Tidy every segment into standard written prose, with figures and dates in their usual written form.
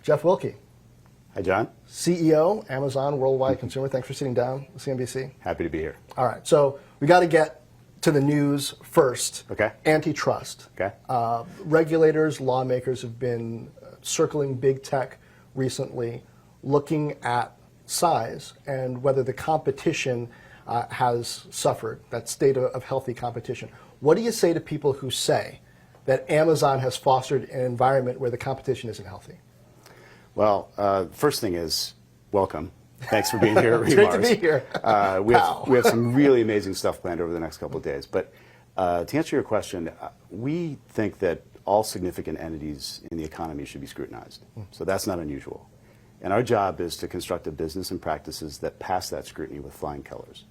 Jeff Wilke. Hi, John. CEO, Amazon Worldwide Consumer. Thanks for sitting down with CNBC. Happy to be here. All right, so we got to get to the news first. Okay. Antitrust. Okay. Regulators, lawmakers have been circling big tech recently, looking at size and whether the competition has suffered, that state of healthy competition. What do you say to people who say that Amazon has fostered an environment where the competition isn't healthy? Well, first thing is, welcome. Thanks for being here at It's great to be here. We have some really amazing stuff planned over the next couple of days. But to answer your question, we think that all significant entities in the economy should be scrutinized. So that's not unusual. And our job is to construct a business and practices that pass that scrutiny with flying colors.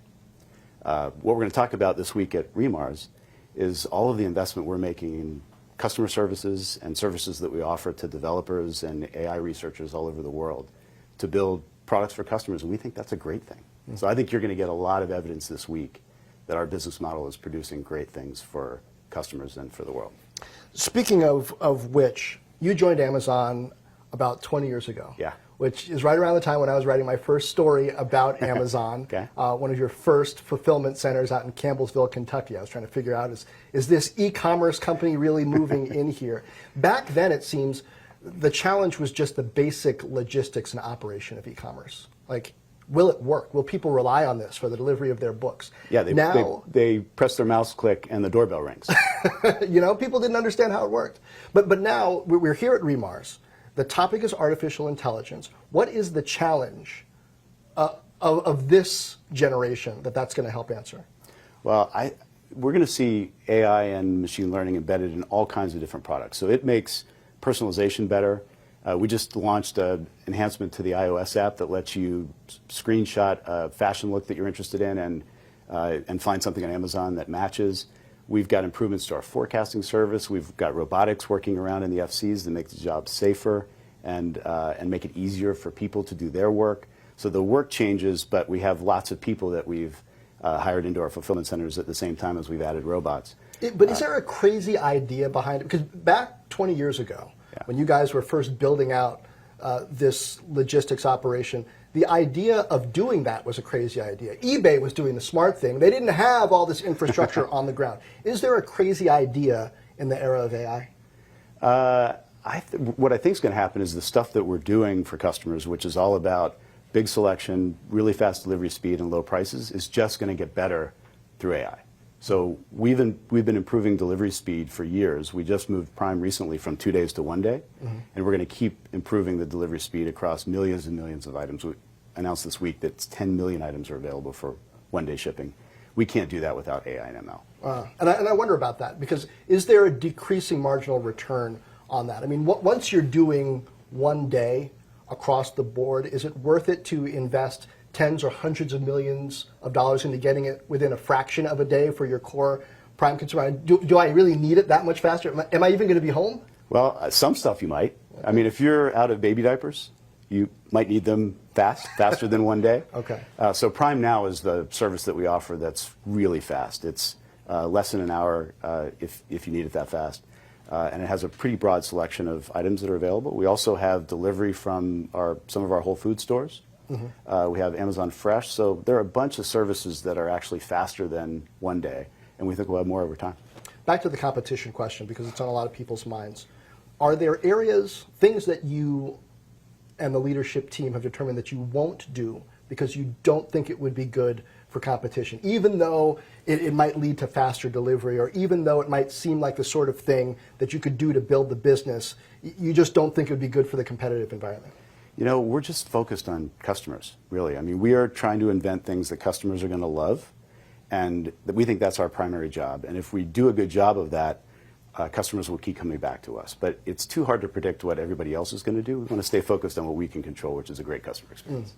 What we're going to talk about this week at REMARS is all of the investment we're making in customer services and services that we offer to developers and AI researchers all over the world to build products for customers, and we think that's a great thing. So I think you're going to get a lot of evidence this week that our business model is producing great things for customers and for the world. Speaking of which, you joined Amazon about 20 years ago. Yeah. Which is right around the time when I was writing my first story about Amazon. Okay. One of your first fulfillment centers out in Campbellsville, Kentucky. I was trying to figure out, is this e-commerce company really moving in here? Back then, it seems, the challenge was just the basic logistics and operation of e-commerce. Like, will it work? Will people rely on this for the delivery of their books? Yeah, they press their mouse click and the doorbell rings. You know, people didn't understand how it worked. But now, we're here at REMARS. The topic is artificial intelligence. What is the challenge of this generation that's going to help answer? Well, we're going to see AI and machine learning embedded in all kinds of different products. So it makes personalization better. We just launched an enhancement to the iOS app that lets you screenshot a fashion look that you're interested in and find something on Amazon that matches. We've got improvements to our forecasting service. We've got robotics working around in the FCs to make the job safer and make it easier for people to do their work. So the work changes, but we have lots of people that we've hired into our fulfillment centers at the same time as we've added robots. But is there a crazy idea behind it? Because back 20 years ago, when you guys were first building out this logistics operation, the idea of doing that was a crazy idea. eBay was doing the smart thing. They didn't have all this infrastructure on the ground. Is there a crazy idea in the era of AI? What I think is going to happen is the stuff that we're doing for customers, which is all about big selection, really fast delivery speed, and low prices, is just going to get better through AI. So we've been improving delivery speed for years. We just moved Prime recently from 2 days to 1 day, and we're going to keep improving the delivery speed across millions and millions of items. We announced this week that 10 million items are available for 1-day shipping. We can't do that without AI and ML. And I wonder about that, because is there a decreasing marginal return on that? I mean, once you're doing 1 day across the board, is it worth it to invest tens or hundreds of millions of dollars into getting it within a fraction of a day for your core Prime consumer? Do I really need it that much faster? Am I even going to be home? Well, some stuff you might. I mean, if you're out of baby diapers, you might need them faster than 1 day. Okay. So Prime Now is the service that we offer that's really fast. It's less than an hour if you need it that fast. And it has a pretty broad selection of items that are available. We also have delivery from some of our Whole Food stores. We have Amazon Fresh. So there are a bunch of services that are actually faster than 1 day, and we think we'll have more over time. Back to the competition question, because it's on a lot of people's minds. Are there areas, things that you and the leadership team have determined that you won't do because you don't think it would be good for competition, even though it might lead to faster delivery, or even though it might seem like the sort of thing that you could do to build the business, you just don't think it would be good for the competitive environment? You know, we're just focused on customers, really. I mean, we are trying to invent things that customers are going to love, and we think that's our primary job. And if we do a good job of that, customers will keep coming back to us. But it's too hard to predict what everybody else is going to do. We want to stay focused on what we can control, which is a great customer experience.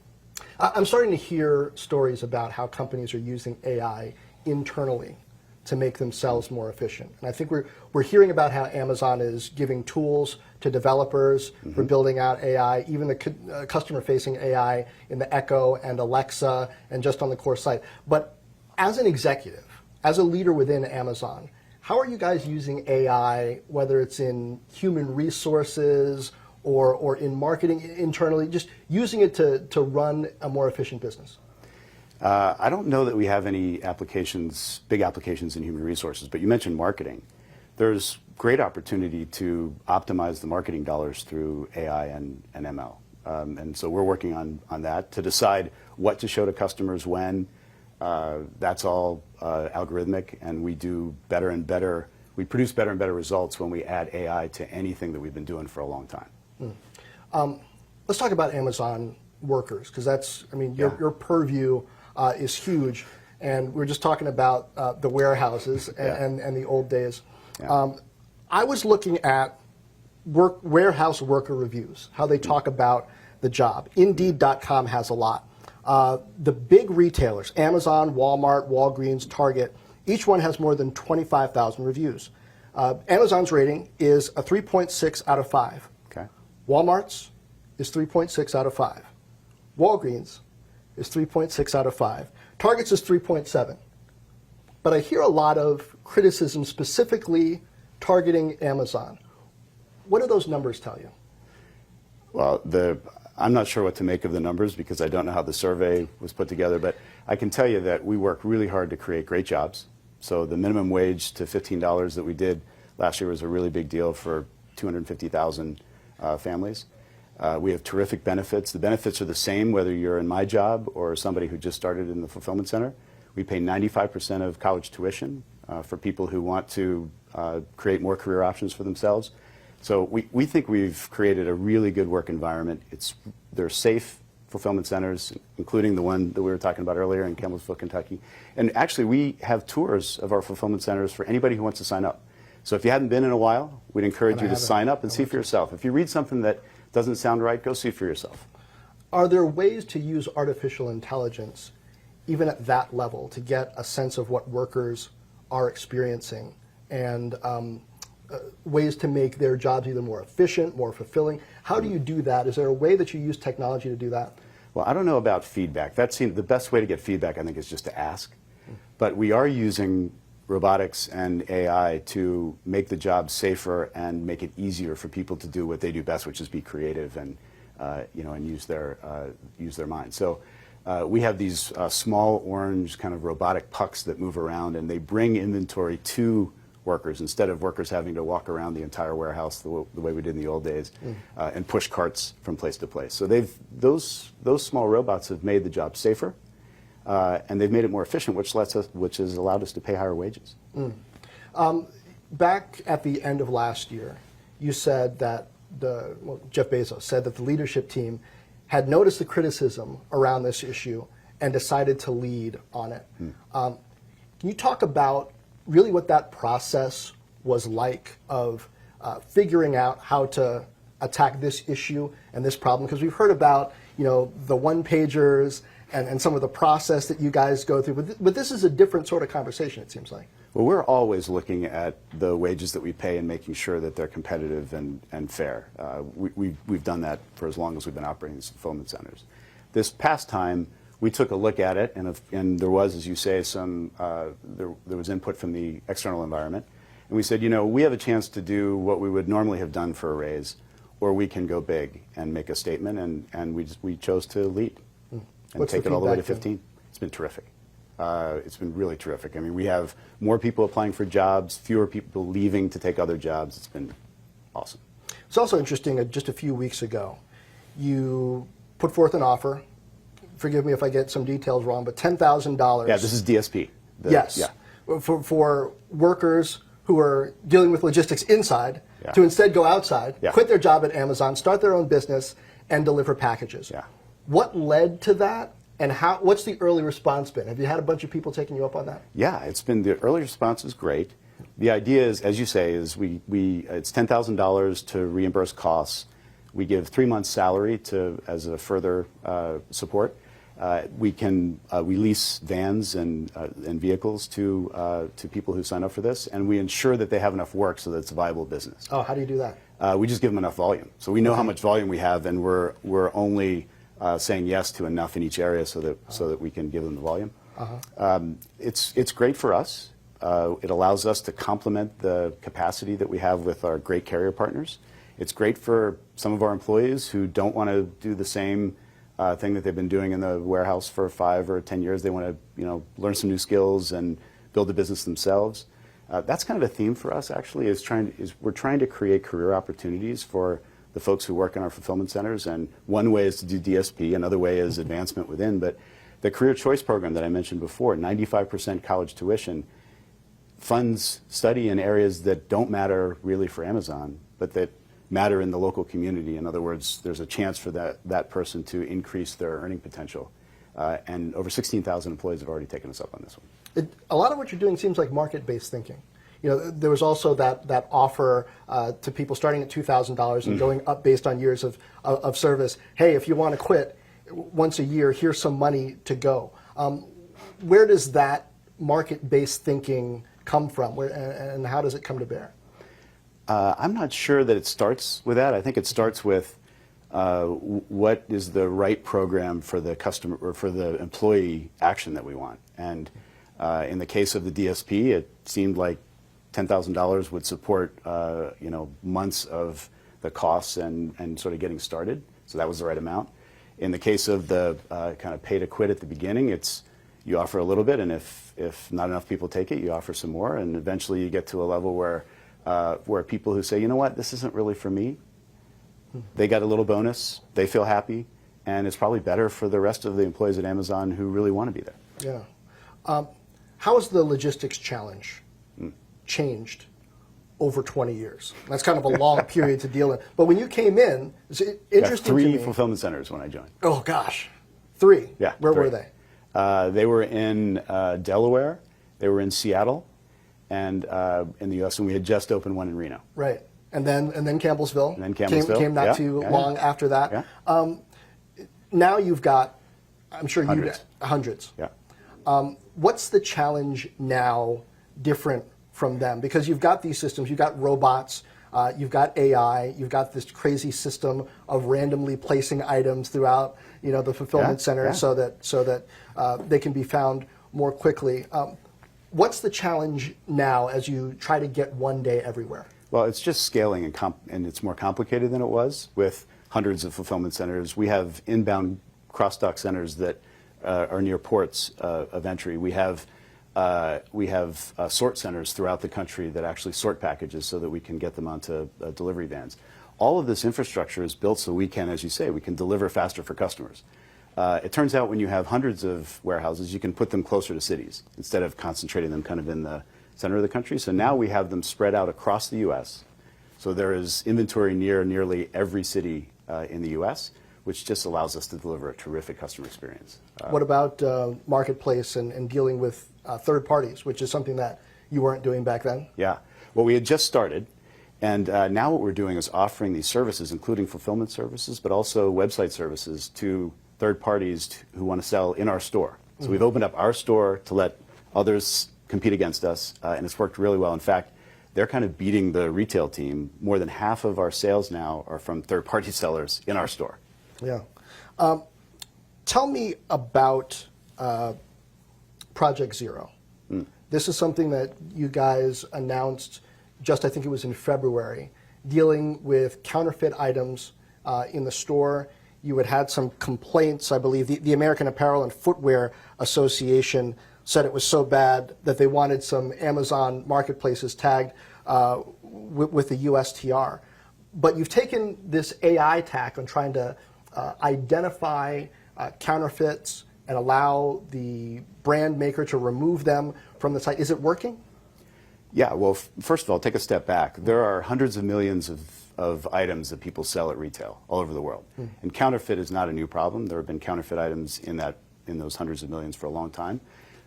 I'm starting to hear stories about how companies are using AI internally to make themselves more efficient. And I think we're hearing about how Amazon is giving tools to developers for building out AI, even the customer-facing AI in the Echo and Alexa and just on the core site. But as an executive, as a leader within Amazon, how are you guys using AI, whether it's in human resources or in marketing internally, just using it to run a more efficient business? I don't know that we have any applications, big applications in human resources, but you mentioned marketing. There's great opportunity to optimize the marketing dollars through AI and ML. And so we're working on that to decide what to show to customers when. That's all algorithmic, and we do better and better. We produce better and better results when we add AI to anything that we've been doing for a long time. Let's talk about Amazon workers, because that's, I mean, your purview is huge. And we're just talking about the warehouses and the old days. Yeah. I was looking at warehouse worker reviews, how they talk about the job. Indeed.com has a lot. The big retailers, Amazon, Walmart, Walgreens, Target, each one has more than 25,000 reviews. Amazon's rating is a 3.6 out of 5. Okay. Walmart's is 3.6 out of 5. Walgreens is 3.6 out of 5. Target's is 3.7. But I hear a lot of criticism specifically targeting Amazon. What do those numbers tell you? Well, I'm not sure what to make of the numbers because I don't know how the survey was put together, but I can tell you that we work really hard to create great jobs. So the minimum wage to $15 that we did last year was a really big deal for 250,000 families. We have terrific benefits. The benefits are the same whether you're in my job or somebody who just started in the fulfillment center. We pay 95% of college tuition for people who want to create more career options for themselves. So we think we've created a really good work environment. They're safe fulfillment centers, including the one that we were talking about earlier in Campbellsville, Kentucky. And actually, we have tours of our fulfillment centers for anybody who wants to sign up. So if you hadn't been in a while, we'd encourage you to sign up and see for yourself. If you read something that doesn't sound right, go see for yourself. Are there ways to use artificial intelligence, even at that level, to get a sense of what workers are experiencing and ways to make their jobs either more efficient, more fulfilling? How do you do that? Is there a way that you use technology to do that? Well, I don't know about feedback. That seems the best way to get feedback, I think, is just to ask. But we are using robotics and AI to make the job safer and make it easier for people to do what they do best, which is be creative and and use their mind. So we have these small orange kind of robotic pucks that move around, and they bring inventory to workers instead of workers having to walk around the entire warehouse the way we did in the old days and push carts from place to place. So those small robots have made the job safer. And they've made it more efficient, which has allowed us to pay higher wages. Back at the end of last year, you said that Jeff Bezos said that the leadership team had noticed the criticism around this issue and decided to lead on it. Can you talk about really what that process was like of figuring out how to attack this issue and this problem? Because we've heard about the one-pagers and some of the process that you guys go through. But this is a different sort of conversation, it seems like. Well, we're always looking at the wages that we pay and making sure that they're competitive and fair. We've done that for as long as we've been operating these fulfillment centers. This past time, we took a look at it, and there was, as you say, there was input from the external environment. And we said, we have a chance to do what we would normally have done for a raise, or we can go big and make a statement, and we chose to lead. And take it all the way to 15. It's been terrific. It's been really terrific. I mean, we have more people applying for jobs, fewer people leaving to take other jobs. It's been awesome. It's also interesting, just a few weeks ago, you put forth an offer. Forgive me if I get some details wrong, but $10,000. Yeah, this is DSP. Yes. Yeah. For workers who are dealing with logistics inside to instead go outside, quit their job at Amazon, start their own business, and deliver packages. Yeah. What led to that, and what's the early response been? Have you had a bunch of people taking you up on that? Yeah, the early response is great. The idea is, as you say, is it's $10,000 to reimburse costs. We give 3 months' salary as a further support. We lease vans and vehicles to people who sign up for this, and we ensure that they have enough work so that it's a viable business. Oh, how do you do that? We just give them enough volume, so we know how much volume we have, and we're only saying yes to enough in each area so that we can give them the volume. It's great for us. It allows us to complement the capacity that we have with our great carrier partners, It's great for some of our employees who don't want to do the same thing that they've been doing in the warehouse for 5 or 10 years. They want to, learn some new skills and build a business themselves. That's kind of a theme for us, actually, we're trying to create career opportunities for the folks who work in our fulfillment centers. And one way is to do DSP, another way is advancement within. But the career choice program that I mentioned before, 95% college tuition, funds study in areas that don't matter really for Amazon, but that matter in the local community. In other words, there's a chance for that person to increase their earning potential. And over 16,000 employees have already taken us up on this one. A lot of what you're doing seems like market-based thinking. There was also that offer to people starting at $2,000 and going up based on years of service. Hey, if you want to quit once a year, here's some money to go. Where does that market-based thinking come from, and how does it come to bear? I'm not sure that it starts with that. I think it starts with what is the right program for the customer or for the employee action that we want. And in the case of the DSP, it seemed like $10,000 would support months of the costs and sort of getting started. So that was the right amount. In the case of the kind of pay to quit at the beginning, you offer a little bit, and if not enough people take it, you offer some more, and eventually you get to a level where people who say, you know what, this isn't really for me, they got a little bonus, they feel happy, and it's probably better for the rest of the employees at Amazon who really want to be there. Yeah. How has the logistics challenge changed over 20 years? That's kind of a long period to deal with. But when you came in, it's interesting to me. 3 fulfillment centers when I joined. Oh, gosh. 3? Yeah. Where 3. were they? They were in Delaware, they were in Seattle, and in the U.S., and we had just opened one in Reno. Right. And then Campbellsville. And then Campbellsville. Came not too long after that. Yeah. Now you've got, I'm sure Hundreds. Hundreds. Yeah. What's the challenge now different from them? Because you've got these systems, you've got robots, you've got AI, you've got this crazy system of randomly placing items throughout, the fulfillment center so that they can be found more quickly. What's the challenge now as you try to get one day everywhere? Well, it's just scaling, and it's more complicated than it was with hundreds of fulfillment centers. We have inbound cross-dock centers that are near ports of entry. We have sort centers throughout the country that actually sort packages so that we can get them onto delivery vans. All of this infrastructure is built so we can, as you say, we can deliver faster for customers. It turns out when you have hundreds of warehouses, you can put them closer to cities instead of concentrating them kind of in the center of the country. So now we have them spread out across the U.S. So there is inventory near nearly every city in the U.S., which just allows us to deliver a terrific customer experience. What about marketplace and dealing with third parties, which is something that you weren't doing back then? Yeah. Well, we had just started, and now what we're doing is offering these services, including fulfillment services, but also website services to third parties who want to sell in our store. So we've opened up our store to let others compete against us, and it's worked really well. In fact, they're kind of beating the retail team. More than half of our sales now are from third-party sellers in our store. Yeah. Tell me about Project Zero. This is something that you guys announced just, I think it was in February, dealing with counterfeit items in the store. You had some complaints, I believe. The American Apparel and Footwear Association said it was so bad that they wanted some Amazon marketplaces tagged with the USTR. But you've taken this AI tack on trying to identify counterfeits and allow the brand maker to remove them from the site. Is it working? Yeah, well, first of all, take a step back. There are hundreds of millions of items that people sell at retail all over the world. And counterfeit is not a new problem. There have been counterfeit items in those hundreds of millions for a long time.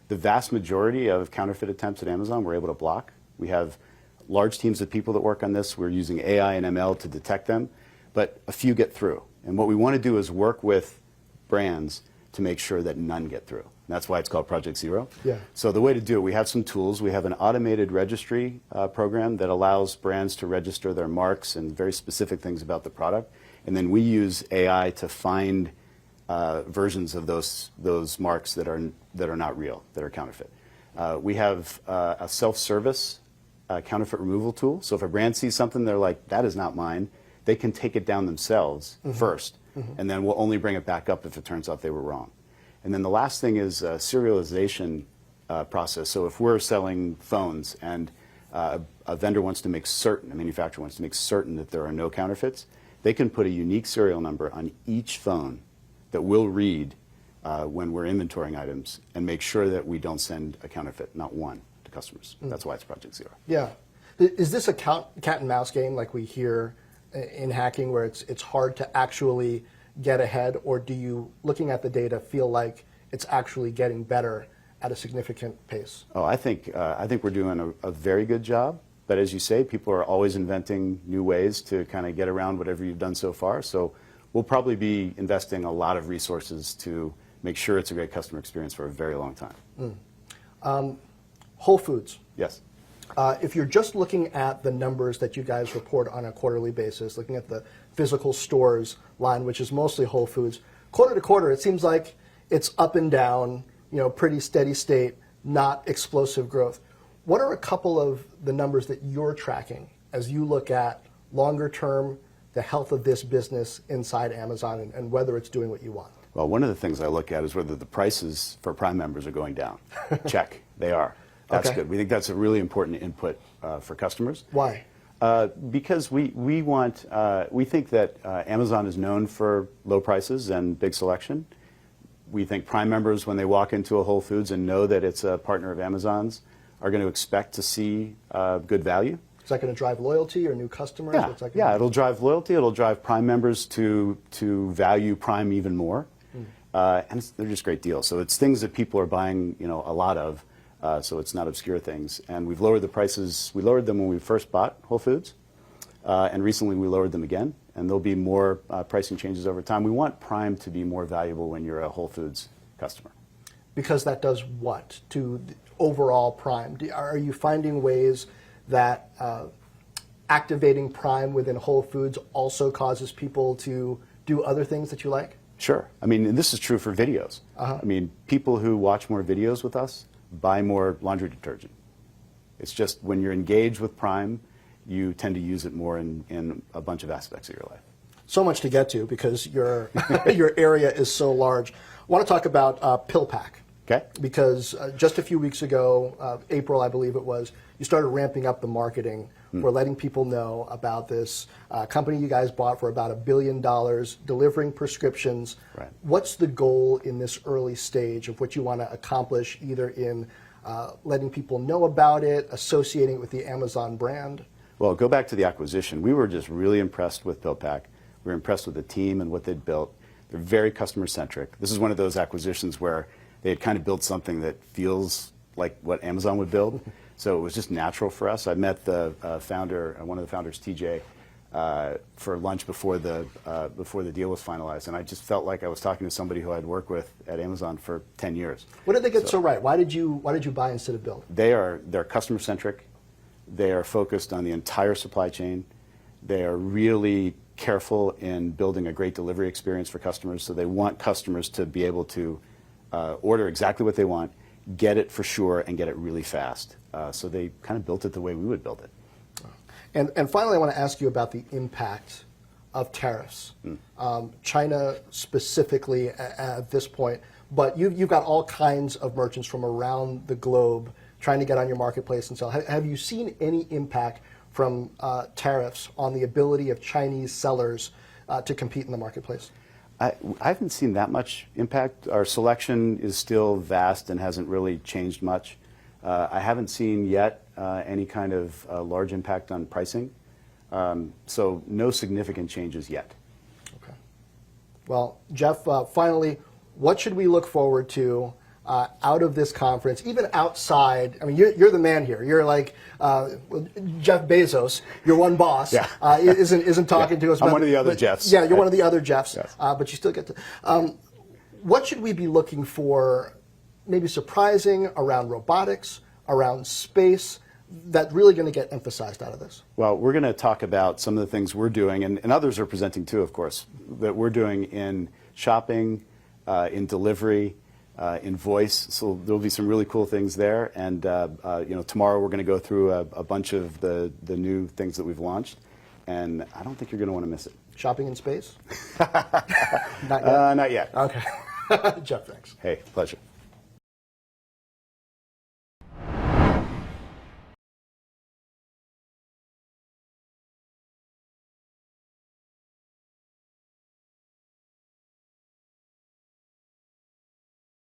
The vast majority of counterfeit attempts at Amazon we're able to block. We have large teams of people that work on this. We're using AI and ML to detect them, but a few get through. And what we want to do is work with brands to make sure that none get through. And that's why it's called Project Zero. Yeah. So the way to do it, we have some tools. We have an automated registry program that allows brands to register their marks and very specific things about the product. And then we use AI to find versions of those marks that are not real, that are counterfeit. We have a self-service counterfeit removal tool. So if a brand sees something, they're like, that is not mine, they can take it down themselves first, and then we'll only bring it back up if it turns out they were wrong. And then the last thing is serialization process. So if we're selling phones and a vendor wants to make certain, a manufacturer wants to make certain that there are no counterfeits, they can put a unique serial number on each phone that we'll read when we're inventorying items and make sure that we don't send a counterfeit, not one, to customers. That's why it's Project Zero. Yeah. Is this a cat and mouse game like we hear in hacking where it's hard to actually get ahead, or do you, looking at the data, feel like it's actually getting better at a significant pace? Oh, I think we're doing a very good job. But as you say, people are always inventing new ways to kind of get around whatever you've done so far. So we'll probably be investing a lot of resources to make sure it's a great customer experience for a very long time. Whole Foods. Yes. If you're just looking at the numbers that you guys report on a quarterly basis, looking at the physical stores line, which is mostly Whole Foods, quarter to quarter, it seems like it's up and down, pretty steady state, not explosive growth. What are a couple of the numbers that you're tracking as you look at longer term, the health of this business inside Amazon and whether it's doing what you want? Well, one of the things I look at is whether the prices for Prime members are going down. Check, they are. That's Okay. good. We think that's a really important input for customers. Why? Because we think that Amazon is known for low prices and big selection. We think Prime members, when they walk into a Whole Foods and know that it's a partner of Amazon's, are going to expect to see good value. Is that going to drive loyalty or new customers? Yeah, What's that yeah, gonna it'll drive loyalty. It'll drive Prime members to value Prime even more, and they're just great deals. So it's things that people are buying, a lot of. So it's not obscure things. And we've lowered the prices. We lowered them when we first bought Whole Foods, and recently we lowered them again. And there'll be more pricing changes over time. We want Prime to be more valuable when you're a Whole Foods customer. Because that does what to the overall Prime? Are you finding ways that activating Prime within Whole Foods also causes people to do other things that you like? Sure. I mean, and this is true for videos. I mean, people who watch more videos with us buy more laundry detergent. It's just when you're engaged with Prime, you tend to use it more in a bunch of aspects of your life. So much to get to because your your area is so large. I want to talk about PillPack. Okay. Because just a few weeks ago, April, I believe it was, you started ramping up the marketing. We're letting people know about this company you guys bought for about $1 billion, delivering prescriptions. Right. What's the goal in this early stage of what you want to accomplish, either in letting people know about it, associating it with the Amazon brand? Well, go back to the acquisition. We were just really impressed with PillPack. We were impressed with the team and what they'd built. They're very customer-centric. This is one of those acquisitions where they had kind of built something that feels like what Amazon would build. So it was just natural for us. I met the founder, one of the founders, TJ, for lunch before the deal was finalized, and I just felt like I was talking to somebody who I'd worked with at Amazon for 10 years. What did they get so right? Why did you buy instead of build? They're customer-centric. They are focused on the entire supply chain. They are really careful in building a great delivery experience for customers. So they want customers to be able to order exactly what they want, get it for sure, and get it really fast. So they kind of built it the way we would build it. And finally, I want to ask you about the impact of tariffs. China specifically at this point, but you've got all kinds of merchants from around the globe trying to get on your marketplace and sell. Have you seen any impact from tariffs on the ability of Chinese sellers to compete in the marketplace? I haven't seen that much impact. Our selection is still vast and hasn't really changed much. I haven't seen yet any kind of large impact on pricing. So no significant changes yet. Okay. Well, Jeff, finally, what should we look forward to out of this conference, even outside? I mean, you're the man here. You're like Jeff Bezos. Your one boss isn't talking to us. I'm one of the other Jeffs. Yeah, you're one of the other Jeffs. Yes. But you still get to. What should we be looking for? Maybe surprising around robotics, around space, that really going to get emphasized out of this? Well, we're going to talk about some of the things we're doing, and others are presenting too, of course, that we're doing in shopping, in delivery, in voice. So there'll be some really cool things there. And tomorrow we're going to go through a bunch of the new things that we've launched. and I don't think you're going to want to miss it. Shopping in space? Not yet? Not yet. Okay. Jeff, thanks. Hey, pleasure.